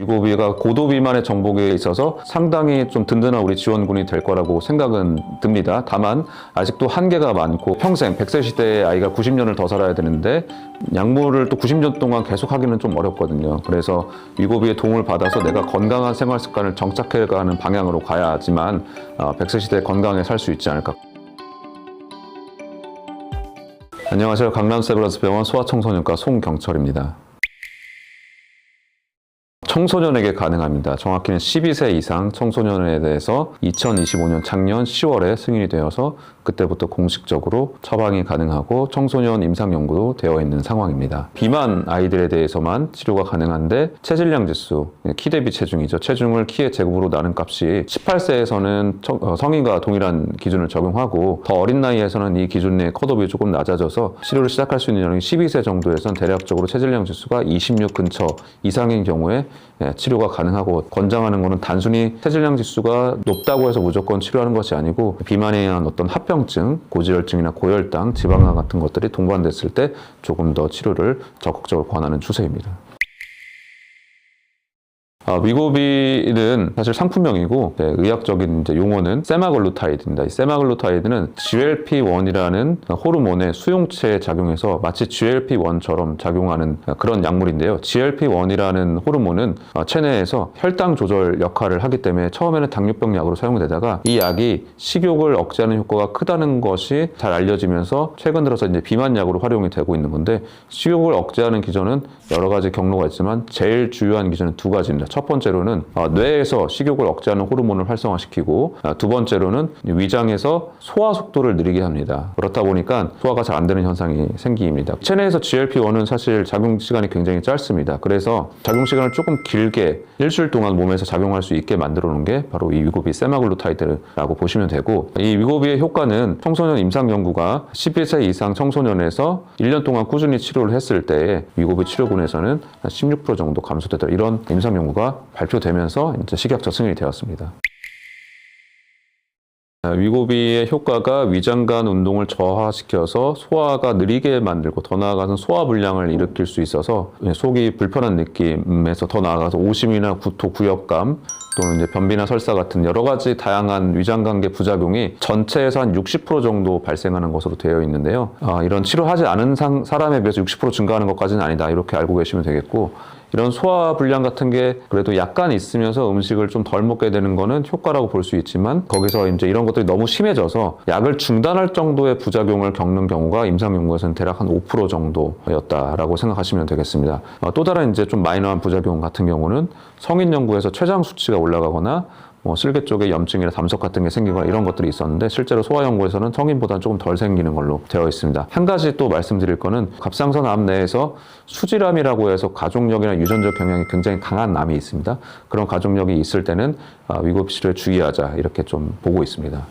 위고비가 고도 비만의 정복에 있어서 상당히 좀 든든한 우리 지원군이 될 거라고 생각은 듭니다. 다만 아직도 한계가 많고 평생 100세 시대의 아이가 90년을 더 살아야 되는데 약물을 또 90년 동안 계속 하기는 좀 어렵거든요. 그래서 위고비의 도움을 받아서 내가 건강한 생활 습관을 정착해가는 방향으로 가야지만 100세 시대에 건강하게 살 수 있지 않을까. 안녕하세요. 강남 세브란스병원 소아청소년과 송경철입니다. 청소년에게 가능합니다. 정확히는 12세 이상 청소년에 대해서 2025년 작년 10월에 승인이 되어서 그때부터 공식적으로 처방이 가능하고 청소년 임상 연구도 되어 있는 상황입니다. 비만 아이들에 대해서만 치료가 가능한데 체질량 지수, 키 대비 체중이죠. 체중을 키의 제곱으로 나눈 값이 18세에서는 성인과 동일한 기준을 적용하고 더 어린 나이에서는 이 기준 내의 컷오프가 조금 낮아져서 치료를 시작할 수 있는 연령이 12세 정도에선 대략적으로 체질량 지수가 26 근처 이상인 경우에 치료가 가능하고, 권장하는 것은 단순히 체질량 지수가 높다고 해서 무조건 치료하는 것이 아니고 비만에 의한 어떤 합병증, 고지혈증이나 고혈당, 지방암 같은 것들이 동반됐을 때 조금 더 치료를 적극적으로 권하는 추세입니다. 위고비는 사실 상품명이고 의학적인 용어는 세마글루타이드입니다. 이 세마글루타이드는 GLP-1이라는 호르몬의 수용체에 작용해서 마치 GLP-1처럼 작용하는 그런 약물인데요. GLP-1이라는 호르몬은 체내에서 혈당 조절 역할을 하기 때문에 처음에는 당뇨병 약으로 사용되다가 이 약이 식욕을 억제하는 효과가 크다는 것이 잘 알려지면서 최근 들어서 이제 비만 약으로 활용이 되고 있는 건데, 식욕을 억제하는 기전은 여러 가지 경로가 있지만 제일 주요한 기전은 두 가지입니다. 첫 번째로는 뇌에서 식욕을 억제하는 호르몬을 활성화시키고, 두 번째로는 위장에서 소화 속도를 느리게 합니다. 그렇다 보니까 소화가 잘 안 되는 현상이 생깁니다. 체내에서 GLP-1은 사실 작용 시간이 굉장히 짧습니다. 그래서 작용 시간을 조금 길게 일주일 동안 몸에서 작용할 수 있게 만들어 놓은 게 바로 이 위고비 세마글루타이드라고 보시면 되고, 이 위고비의 효과는 청소년 임상 연구가 11세 이상 청소년에서 1년 동안 꾸준히 치료를 했을 때 위고비 치료군에서는 16% 정도 감소되더라, 이런 임상 연구가 발표되면서 이제 식약처 승인이 되었습니다. 위고비의 효과가 위장 간 운동을 저하시켜서 소화가 느리게 만들고, 더 나아가서 소화 불량을 일으킬 수 있어서 속이 불편한 느낌에서 더 나아가서 오심이나 구토, 구역감, 또는 이제 변비나 설사 같은 여러 가지 다양한 위장관계 부작용이 전체에서 한 60% 정도 발생하는 것으로 되어 있는데요. 이런 치료하지 않은 사람에 비해서 60% 증가하는 것까지는 아니다, 이렇게 알고 계시면 되겠고, 이런 소화 불량 같은 게 그래도 약간 있으면서 음식을 좀 덜 먹게 되는 거는 효과라고 볼 수 있지만, 거기서 이제 이런 것들이 너무 심해져서 약을 중단할 정도의 부작용을 겪는 경우가 임상 연구에서는 대략 한 5% 정도였다라고 생각하시면 되겠습니다. 또 다른 이제 좀 마이너한 부작용 같은 경우는 성인 연구에서 췌장 수치가 올라가거나 쓸개 쪽에 염증이나 담석 같은 게 생기거나 이런 것들이 있었는데, 실제로 소아 연구에서는 성인보다 조금 덜 생기는 걸로 되어 있습니다. 한 가지 또 말씀드릴 거는, 갑상선 암 내에서 수질암이라고 해서 가족력이나 유전적 경향이 굉장히 강한 암이 있습니다. 그런 가족력이 있을 때는 위고비 치료에 주의하자, 이렇게 좀 보고 있습니다.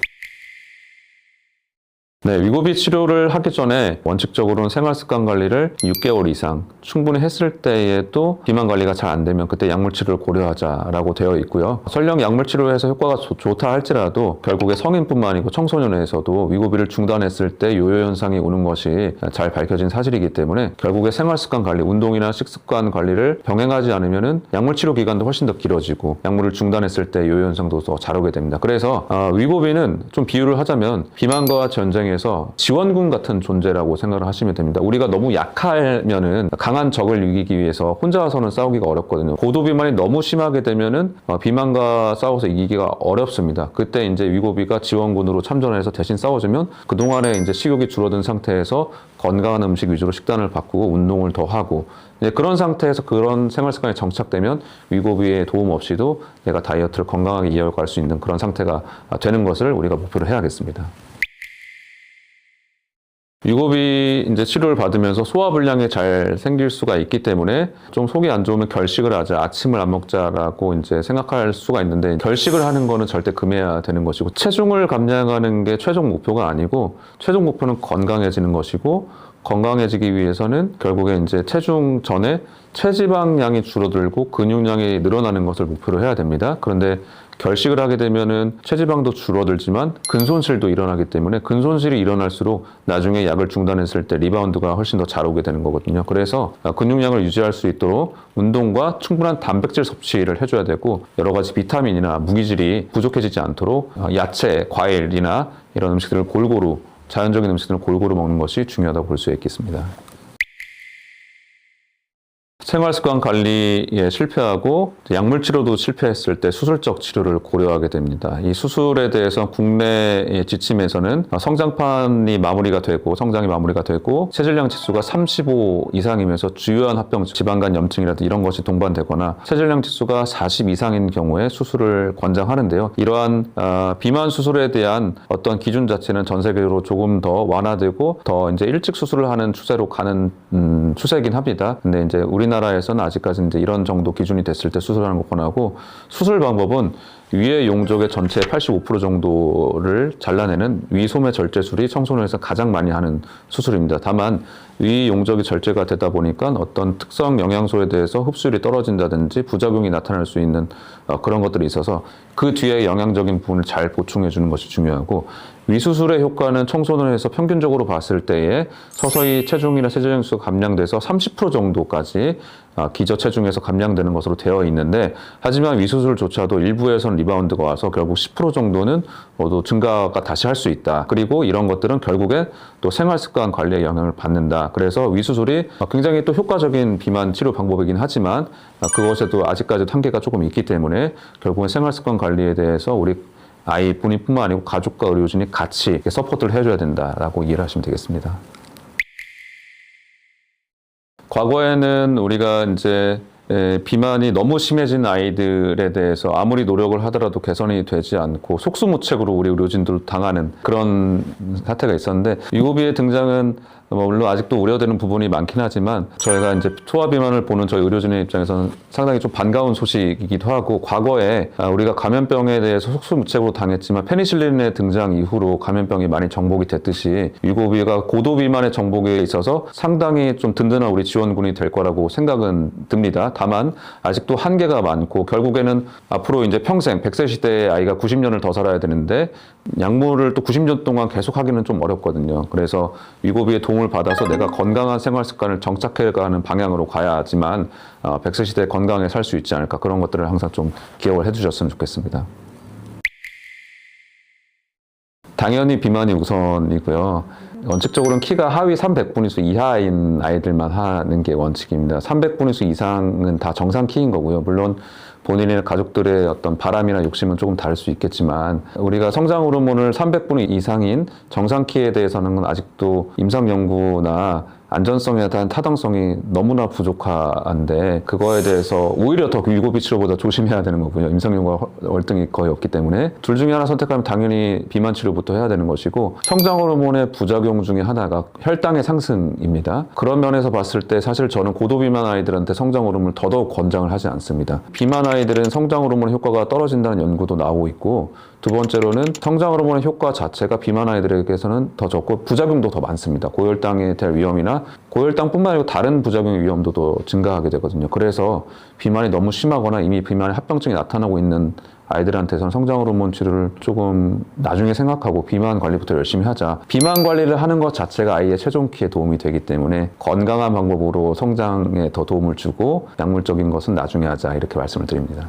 네, 위고비 치료를 하기 전에 원칙적으로는 생활 습관 관리를 6개월 이상 충분히 했을 때에도 비만 관리가 잘 안 되면 그때 약물 치료를 고려하자라고 되어 있고요. 설령 약물 치료에서 효과가 좋다 할지라도 결국에 성인뿐만 아니고 청소년에서도 위고비를 중단했을 때 요요 현상이 오는 것이 잘 밝혀진 사실이기 때문에 결국에 생활 습관 관리, 운동이나 식습관 관리를 병행하지 않으면은 약물 치료 기간도 훨씬 더 길어지고 약물을 중단했을 때 요요 현상도 더 잘 오게 됩니다. 그래서 위고비는 좀 비유를 하자면 비만과 전쟁에서 지원군 같은 존재라고 생각을 하시면 됩니다. 우리가 너무 약하면은 강한 적을 이기기 위해서 혼자서는 싸우기가 어렵거든요. 고도 비만이 너무 심하게 되면은 비만과 싸워서 이기기가 어렵습니다. 그때 이제 위고비가 지원군으로 참전해서 대신 싸워주면 그동안에 이제 식욕이 줄어든 상태에서 건강한 음식 위주로 식단을 바꾸고 운동을 더 하고, 그런 상태에서 그런 생활 습관이 정착되면 위고비의 도움 없이도 내가 다이어트를 건강하게 이어갈 수 있는 그런 상태가 되는 것을 우리가 목표로 해야겠습니다. 위고비 이제 치료를 받으면서 소화불량이 잘 생길 수가 있기 때문에 좀 속이 안 좋으면 결식을 하자, 아침을 안 먹자라고 이제 생각할 수가 있는데, 결식을 하는 거는 절대 금해야 되는 것이고, 체중을 감량하는 게 최종 목표가 아니고 최종 목표는 건강해지는 것이고, 건강해지기 위해서는 결국에 이제 체중 전에 체지방량이 줄어들고 근육량이 늘어나는 것을 목표로 해야 됩니다. 그런데 결식을 하게 되면은 체지방도 줄어들지만 근손실도 일어나기 때문에 근손실이 일어날수록 나중에 약을 중단했을 때 리바운드가 훨씬 더 잘 오게 되는 거거든요. 그래서 근육량을 유지할 수 있도록 운동과 충분한 단백질 섭취를 해줘야 되고 여러 가지 비타민이나 무기질이 부족해지지 않도록 야채, 과일이나 이런 음식들을 골고루 자연적인 음식들을 골고루 먹는 것이 중요하다고 볼 수 있겠습니다. 생활습관 관리에 실패하고 약물 치료도 실패했을 때 수술적 치료를 고려하게 됩니다. 이 수술에 대해서 국내의 지침에서는 성장판이 마무리가 되고 성장이 마무리가 되고 체질량 지수가 35 이상이면서 주요한 합병 지방간 염증이라든지 이런 것이 동반되거나 체질량 지수가 40 이상인 경우에 수술을 권장하는데요. 이러한 비만 수술에 대한 어떤 기준 자체는 전 세계로 조금 더 완화되고 더 이제 일찍 수술을 하는 추세로 가는 추세이긴 합니다. 근데 이제 우리나라에서는 아직까지 이제 이런 정도 기준이 됐을 때 수술하는 걸 권하고 수술 방법은 위의 용적의 전체 85% 정도를 잘라내는 위소매 절제술이 청소년에서 가장 많이 하는 수술입니다. 다만 위 용적이 절제가 되다 보니까 어떤 특성 영양소에 대해서 흡수율이 떨어진다든지 부작용이 나타날 수 있는 그런 것들이 있어서 그 뒤에 영양적인 부분을 잘 보충해 주는 것이 중요하고 위수술의 효과는 청소년에서 평균적으로 봤을 때에 서서히 체중이나 체지방 수가 감량돼서 30% 정도까지 기저체중에서 감량되는 것으로 되어 있는데 하지만 위수술조차도 일부에서는 리바운드가 와서 결국 10% 정도는 또 증가가 다시 할 수 있다. 그리고 이런 것들은 결국에 또 생활습관 관리에 영향을 받는다. 그래서 위수술이 굉장히 또 효과적인 비만 치료 방법이긴 하지만 그것에도 아직까지 한계가 조금 있기 때문에 결국엔 생활습관 관리에 대해서 우리 아이뿐만 아니고 가족과 의료진이 같이 서포트를 해줘야 된다라고 이해를 하시면 되겠습니다. 과거에는 우리가 이제 비만이 너무 심해진 아이들에 대해서 아무리 노력을 하더라도 개선이 되지 않고 속수무책으로 우리 의료진들 당하는 그런 사태가 있었는데 위고비의 등장은 물론 아직도 우려되는 부분이 많긴 하지만 저희가 이제 소아비만을 보는 저희 의료진의 입장에서는 상당히 좀 반가운 소식이기도 하고 과거에 우리가 감염병에 대해서 속수무책으로 당했지만 페니실린의 등장 이후로 감염병이 많이 정복이 됐듯이 위고비가 고도비만의 정복에 있어서 상당히 좀 든든한 우리 지원군이 될 거라고 생각은 듭니다. 다만 아직도 한계가 많고 결국에는 앞으로 이제 평생 100세 시대의 아이가 90년을 더 살아야 되는데 약물을 또 90년 동안 계속 하기는 좀 어렵거든요. 그래서 위고비의 도움을 받아서 내가 건강한 생활 습관을 정착해가는 방향으로 가야지만 100세 시대에 건강하게 살 수 있지 않을까 그런 것들을 항상 좀 기억을 해주셨으면 좋겠습니다. 당연히 비만이 우선이고요. 원칙적으로는 키가 하위 300분위수 이하인 아이들만 하는 게 원칙입니다. 300분위수 이상은 다 정상 키인 거고요. 물론 본인의 가족들의 어떤 바람이나 욕심은 조금 다를 수 있겠지만 우리가 성장 호르몬을 300분위 이상인 정상 키에 대해서는 아직도 임상 연구나 안전성에 대한 타당성이 너무나 부족한데 그거에 대해서 오히려 더 위고비 치료보다 조심해야 되는 거고요. 임상 연구가 월등히 거의 없기 때문에 둘 중에 하나 선택하면 당연히 비만 치료부터 해야 되는 것이고 성장 호르몬의 부작용 중에 하나가 혈당의 상승입니다. 그런 면에서 봤을 때 사실 저는 고도비만 아이들한테 성장 호르몬을 더더욱 권장을 하지 않습니다. 비만 아이들은 성장 호르몬의 효과가 떨어진다는 연구도 나오고 있고 두 번째로는 성장 호르몬의 효과 자체가 비만 아이들에게서는 더 적고 부작용도 더 많습니다. 고혈당에 될 위험이나 고혈당뿐만 아니고 다른 부작용의 위험도 더 증가하게 되거든요. 그래서 비만이 너무 심하거나 이미 비만의 합병증이 나타나고 있는 아이들한테서는 성장 호르몬 치료를 조금 나중에 생각하고 비만 관리부터 열심히 하자. 비만 관리를 하는 것 자체가 아이의 최종 키에 도움이 되기 때문에 건강한 방법으로 성장에 더 도움을 주고 약물적인 것은 나중에 하자 이렇게 말씀을 드립니다.